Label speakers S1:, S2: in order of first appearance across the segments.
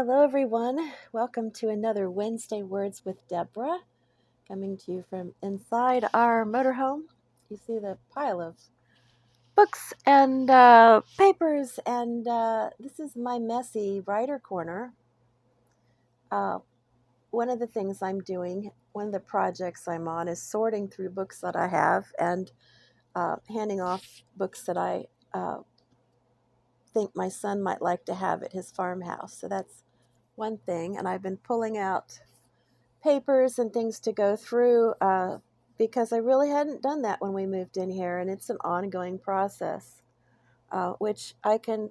S1: Hello, everyone. Welcome to another Wednesday Words with Debra, coming to you from inside our motorhome. You see the pile of books and papers, and this is my messy writer corner. One of the things I'm doing, one of the projects I'm on, is sorting through books that I have and handing off books that I think my son might like to have at his farmhouse. So that's one thing, and I've been pulling out papers and things to go through because I really hadn't done that when we moved in here, and it's an ongoing process, which I can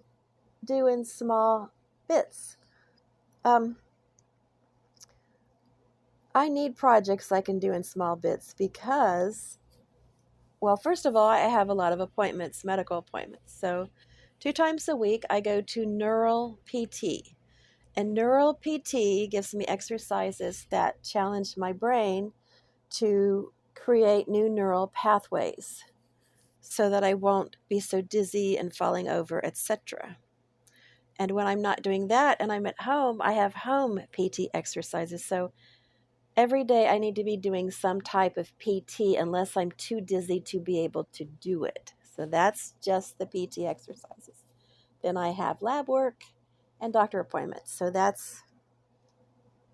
S1: do in small bits. I need projects I can do in small bits because, well, first of all, I have a lot of appointments, medical appointments. So 2 times a week, I go to neural PT. And neural PT gives me exercises that challenge my brain to create new neural pathways so that I won't be so dizzy and falling over, etc. And when I'm not doing that and I'm at home, I have home PT exercises. So every day I need to be doing some type of PT unless I'm too dizzy to be able to do it. So that's just the PT exercises. Then I have lab work and doctor appointments. So that's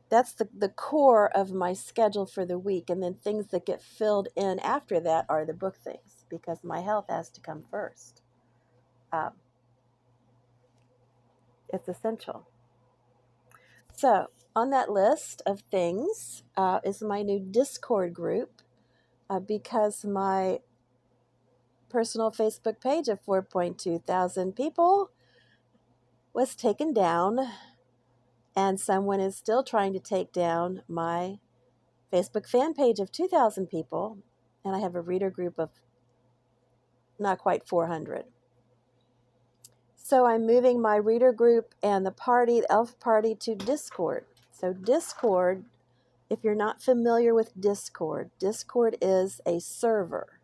S1: the core of my schedule for the week. And then things that get filled in after that are the book things because my health has to come first. It's essential. So on that list of things is my new Discord group because my personal Facebook page of 4.2 thousand people was taken down, and someone is still trying to take down my Facebook fan page of 2,000 people, and I have a reader group of not quite 400. So I'm moving my reader group and the elf party to Discord. So Discord, if you're not familiar with Discord is a server,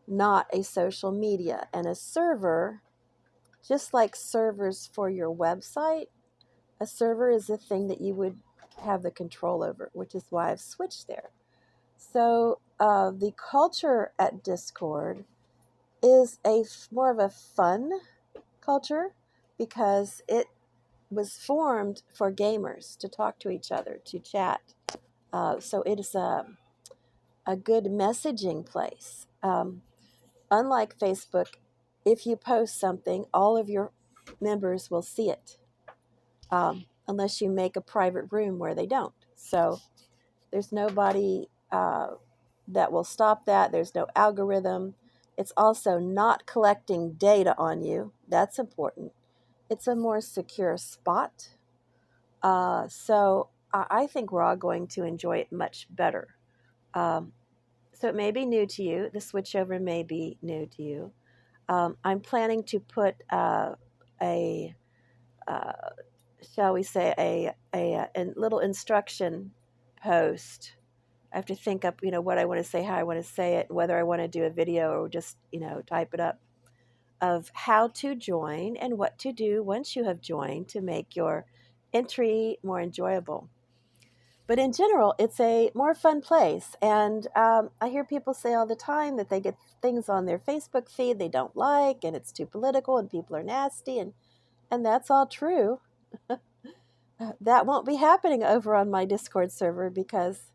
S1: not a social media. And a server, just like servers for your website, a server is a thing that you would have the control over, which is why I've switched there. So the culture at Discord is more of a fun culture because it was formed for gamers to talk to each other, to chat. So it is a good messaging place. Unlike Facebook, if you post something, all of your members will see it, unless you make a private room where they don't. So there's nobody that will stop that. There's no algorithm. It's also not collecting data on you. That's important. It's a more secure spot. So I think we're all going to enjoy it much better. So it may be new to you. The switchover may be new to you. I'm planning to put shall we say, a little instruction post. I have to think up, what I want to say, how I want to say it, whether I want to do a video or just, type it up, of how to join and what to do once you have joined to make your entry more enjoyable. But in general, it's a more fun place. And I hear people say all the time that they get things on their Facebook feed they don't like, and it's too political, and people are nasty, and that's all true. That won't be happening over on my Discord server because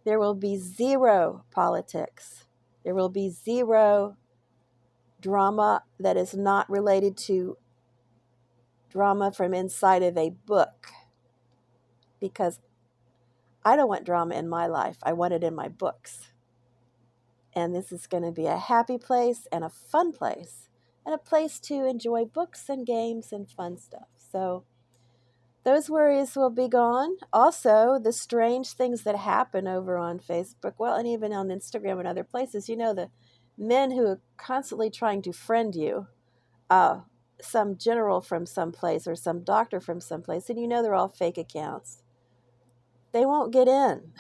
S1: there will be zero politics. There will be zero drama that is not related to drama from inside of a book, because I don't want drama in my life. I want it in my books. And this is going to be a happy place and a fun place and a place to enjoy books and games and fun stuff. So those worries will be gone. Also, the strange things that happen over on Facebook, well, and even on Instagram and other places, the men who are constantly trying to friend you, some general from someplace or some doctor from someplace, and they're all fake accounts. They won't get in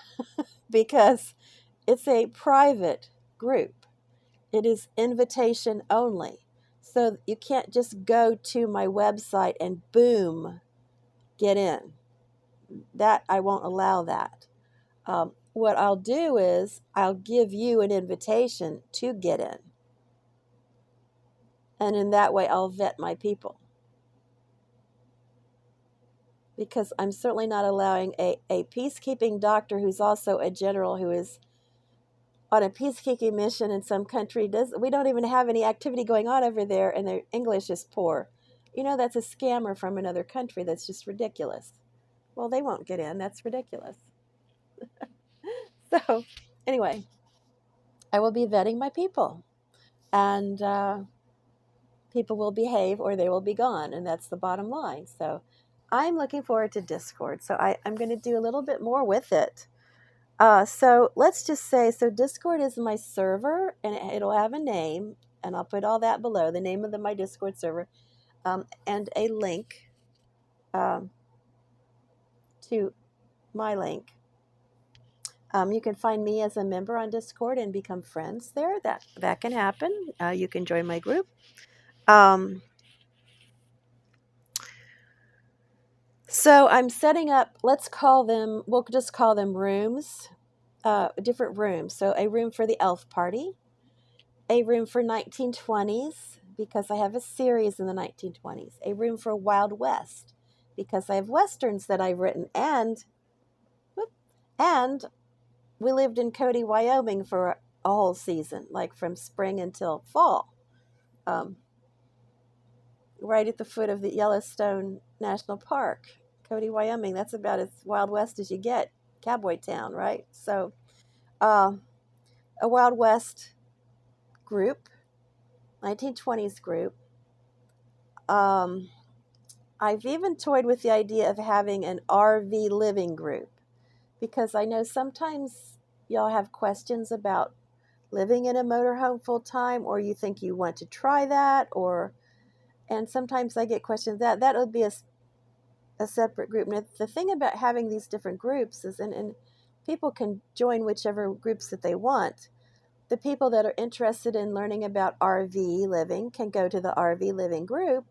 S1: because it's a private group. It is invitation only. So you can't just go to my website and boom, get in. That I won't allow that. What I'll do is I'll give you an invitation to get in. And in that way, I'll vet my people. Because I'm certainly not allowing a peacekeeping doctor who's also a general who is on a peacekeeping mission in some country. We don't even have any activity going on over there, and their English is poor. That's a scammer from another country. That's just ridiculous. Well, they won't get in. That's ridiculous. So, anyway, I will be vetting my people. And people will behave or they will be gone. And that's the bottom line. So I'm looking forward to Discord. So I'm going to do a little bit more with it. So let's just say, so Discord is my server, and it'll have a name, and I'll put all that below, the name of my Discord server, and a link to my link. You can find me as a member on Discord and become friends there. That can happen. You can join my group. So I'm setting up, we'll just call them rooms, different rooms. So a room for the elf party, a room for 1920s, because I have a series in the 1920s, a room for Wild West, because I have Westerns that I've written, and we lived in Cody, Wyoming for a whole season, like from spring until fall, right at the foot of the Yellowstone National Park. Cody, Wyoming, that's about as Wild West as you get. Cowboy town, right? So a Wild West group, 1920s group. I've even toyed with the idea of having an RV living group, because I know sometimes y'all have questions about living in a motorhome full time, or you think you want to try that, and sometimes I get questions that would be a separate group. Now, the thing about having these different groups is, and people can join whichever groups that they want. The people that are interested in learning about RV living can go to the RV living group.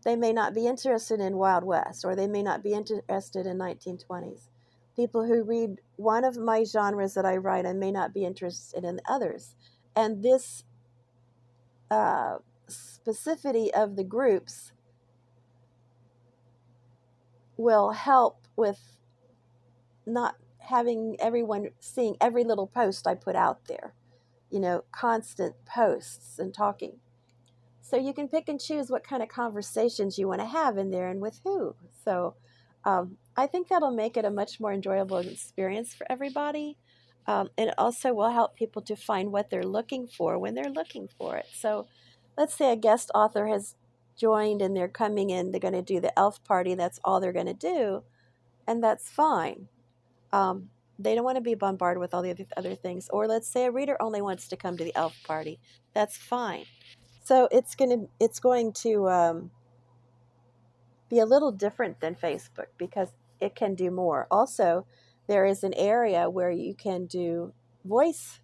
S1: They may not be interested in Wild West, or they may not be interested in 1920s. People who read one of my genres that I write, I may not be interested in others. And this specificity of the groups will help with not having everyone seeing every little post I put out there, constant posts and talking. So you can pick and choose what kind of conversations you want to have in there and with who. So I think that'll make it a much more enjoyable experience for everybody. And it also will help people to find what they're looking for when they're looking for it. So let's say a guest author has joined and they're coming in, they're going to do the elf party. That's all they're going to do. And that's fine. They don't want to be bombarded with all the other things. Or let's say a reader only wants to come to the elf party. That's fine. So it's going to be a little different than Facebook, because it can do more. Also, there is an area where you can do voice.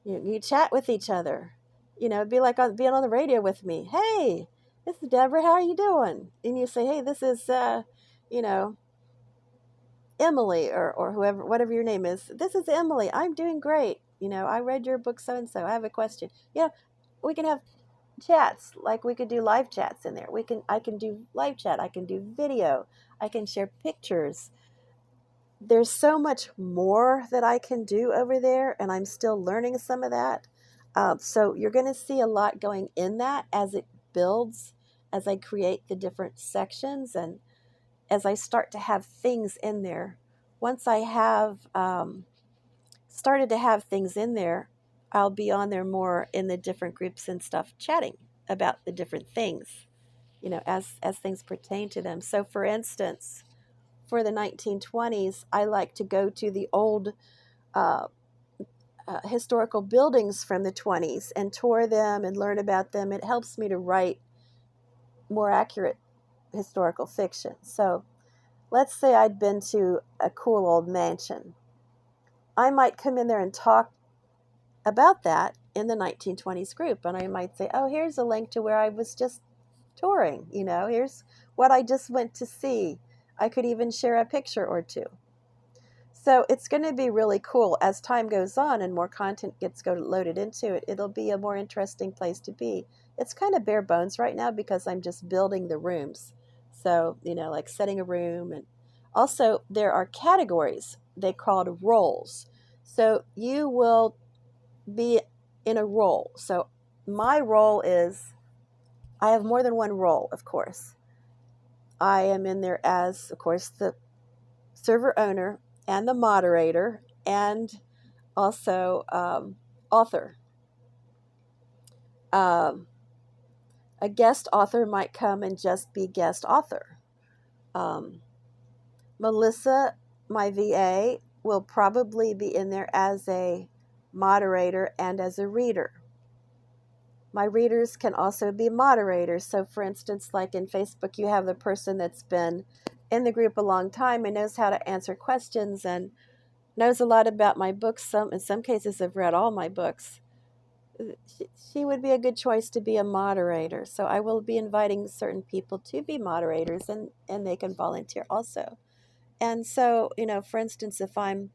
S1: You chat with each other. It'd be like being on the radio with me. Hey, this is Debra. How are you doing? And you say, hey, this is, Emily, or whoever, whatever your name is. This is Emily. I'm doing great. I read your book so-and-so. I have a question. We can have chats, like we could do live chats in there. I can do live chat. I can do video. I can share pictures. There's so much more that I can do over there, and I'm still learning some of that. So you're going to see a lot going in that as it builds, as I create the different sections, and as I start to have things in there. Once I have started to have things in there, I'll be on there more in the different groups and stuff, chatting about the different things, as things pertain to them. So, for instance, for the 1920s, I like to go to the old historical buildings from the 20s and tour them and learn about them. It helps me to write more accurate historical fiction. So, let's say I'd been to a cool old mansion. I might come in there and talk about that in the 1920s group. And I might say, here's a link to where I was just touring. Here's what I just went to see. I could even share a picture or two. So it's going to be really cool as time goes on and more content gets loaded into it. It'll be a more interesting place to be. It's kind of bare bones right now because I'm just building the rooms. So, like setting a room. And also there are categories they called roles. So you will be in a role. So my role is, I have more than one role, of course. I am in there as, of course, the server owner and the moderator and also author. Um, a guest author might come and just be guest author. Um, Melissa, my VA, will probably be in there as a moderator and as a reader. My readers can also be moderators. So, for instance, like in Facebook, you have the person that's been in the group a long time and knows how to answer questions and knows a lot about my books. In some cases, have read all my books. She would be a good choice to be a moderator. So I will be inviting certain people to be moderators, and they can volunteer also. And so, for instance, if I'm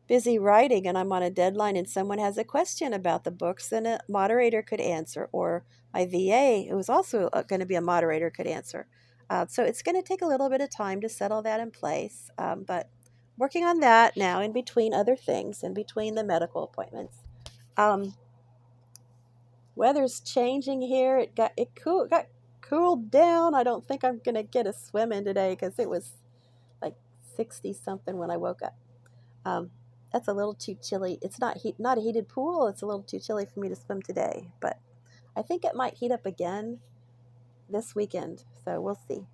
S1: busy writing and I'm on a deadline and someone has a question about the books, then a moderator could answer, or my VA, who is also going to be a moderator, could answer. So it's going to take a little bit of time to settle that in place, but working on that now in between other things, in between the medical appointments. Weather's changing here. Got cooled down. I don't think I'm going to get a swim in today because it was like 60 something when I woke up. That's a little too chilly. It's not a heated pool. It's a little too chilly for me to swim today, but I think it might heat up again this weekend. So we'll see.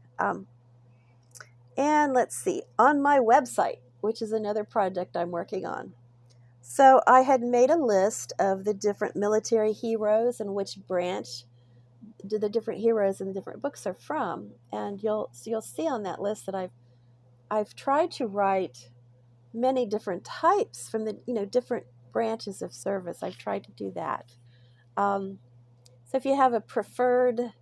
S1: And let's see, on my website, which is another project I'm working on. So I had made a list of the different military heroes and which branch the different heroes in the different books are from. And you'll see on that list that I've tried to write many different types from the different branches of service. I've tried to do that. So if you have a preferred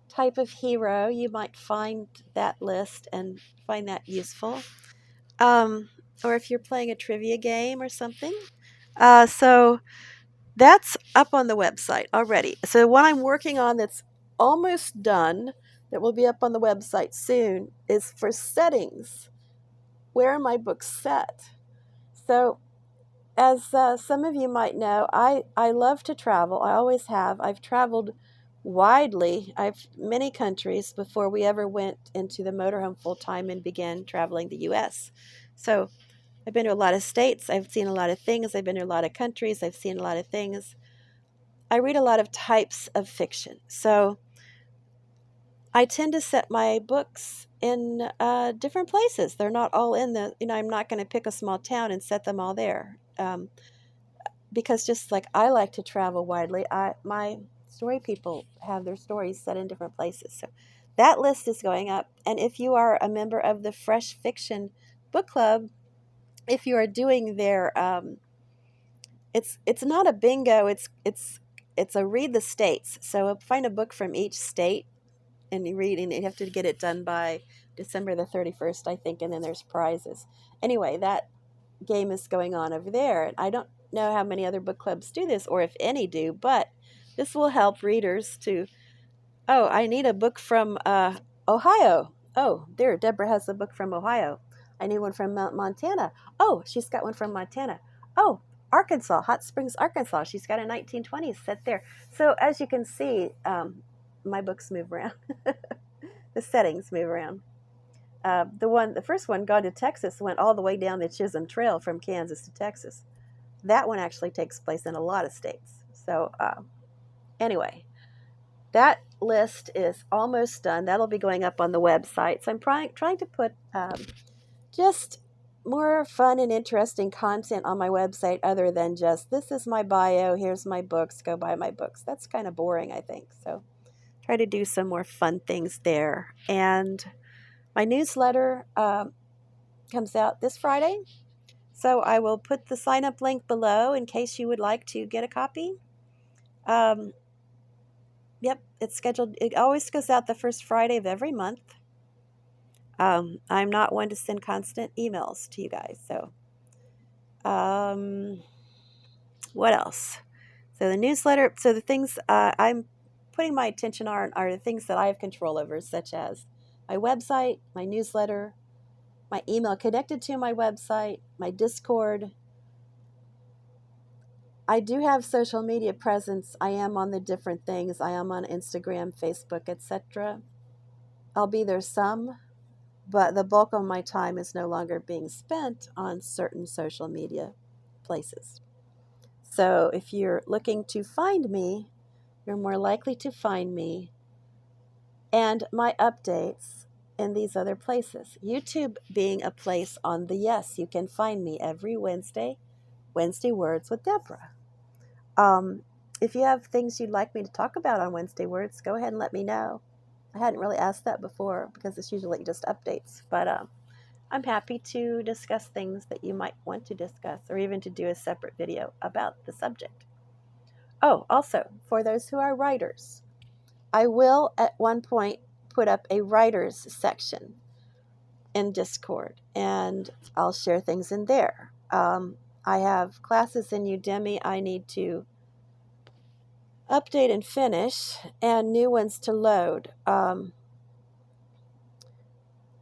S1: type of hero, you might find that list and find that useful. Or if you're playing a trivia game or something. So that's up on the website already. So what I'm working on that's almost done, that will be up on the website soon, is for settings. Where are my books set? So as some of you might know, I love to travel. I always have. I've traveled widely. I've many countries before we ever went into the motorhome full time and began traveling the U.S. So I've been to a lot of states. I've seen a lot of things. I've been to a lot of countries. I've seen a lot of things. I read a lot of types of fiction. So I tend to set my books in different places. They're not all in I'm not going to pick a small town and set them all there. Because just like I like to travel widely, my story people have their stories set in different places. So that list is going up. And if you are a member of the Fresh Fiction Book Club, if you are doing their, it's not a bingo. It's a read the states. So find a book from each state and you read, and you have to get it done by December the 31st, I think. And then there's prizes. Anyway, that game is going on over there. And I don't know how many other book clubs do this or if any do, but this will help readers to, I need a book from Ohio. Oh, there, Debra has a book from Ohio. I need one from Montana. Oh, she's got one from Montana. Oh, Arkansas, Hot Springs, Arkansas. She's got a 1920s set there. So as you can see, my books move around. The settings move around. The first one, Gone to Texas, went all the way down the Chisholm Trail from Kansas to Texas. That one actually takes place in a lot of states. So anyway, that list is almost done. That'll be going up on the website. So I'm trying to put just more fun and interesting content on my website other than just, this is my bio, here's my books, go buy my books. That's kind of boring, I think. So try to do some more fun things there. And my newsletter comes out this Friday. So I will put the sign-up link below in case you would like to get a copy. Yep, it's scheduled. It always goes out the first Friday of every month. I'm not one to send constant emails to you guys. So, what else? So the newsletter. So the things I'm putting my attention on are the things that I have control over, such as my website, my newsletter, my email connected to my website, my Discord. I do have social media presence. I am on the different things. I am on Instagram, Facebook, etc. I'll be there some, but the bulk of my time is no longer being spent on certain social media places. So if you're looking to find me, you're more likely to find me and my updates in these other places. YouTube being a place on the yes, you can find me every Wednesday Words with Debra. Um, if you have things you'd like me to talk about on Wednesday Words, go ahead and let me know. I hadn't really asked that before because it's usually just updates, but I'm happy to discuss things that you might want to discuss or even to do a separate video about the subject. Oh, also, for those who are writers, I will at one point put up a writers section in Discord and I'll share things in there. I have classes in Udemy I need to update and finish and new ones to load.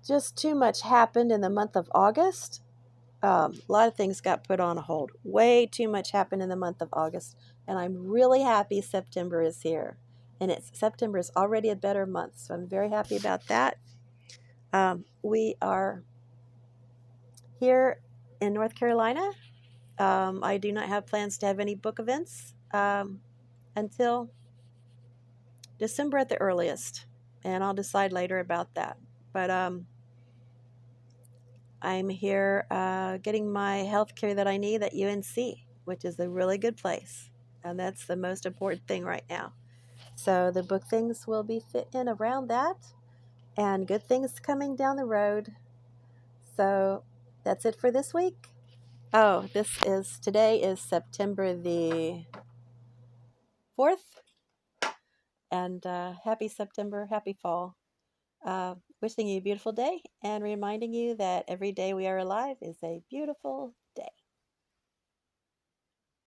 S1: Just too much happened in the month of August. A lot of things got put on hold. Way too much happened in the month of August, and I'm really happy September is here. And September is already a better month, so I'm very happy about that. We are here in North Carolina. I do not have plans to have any book events until December at the earliest, and I'll decide later about that. But I'm here getting my health care that I need at UNC, which is a really good place. And that's the most important thing right now. So the book things will be fit in around that and good things coming down the road. So that's it for this week. Oh, today is September the 4th. And happy September, happy fall. Wishing you a beautiful day and reminding you that every day we are alive is a beautiful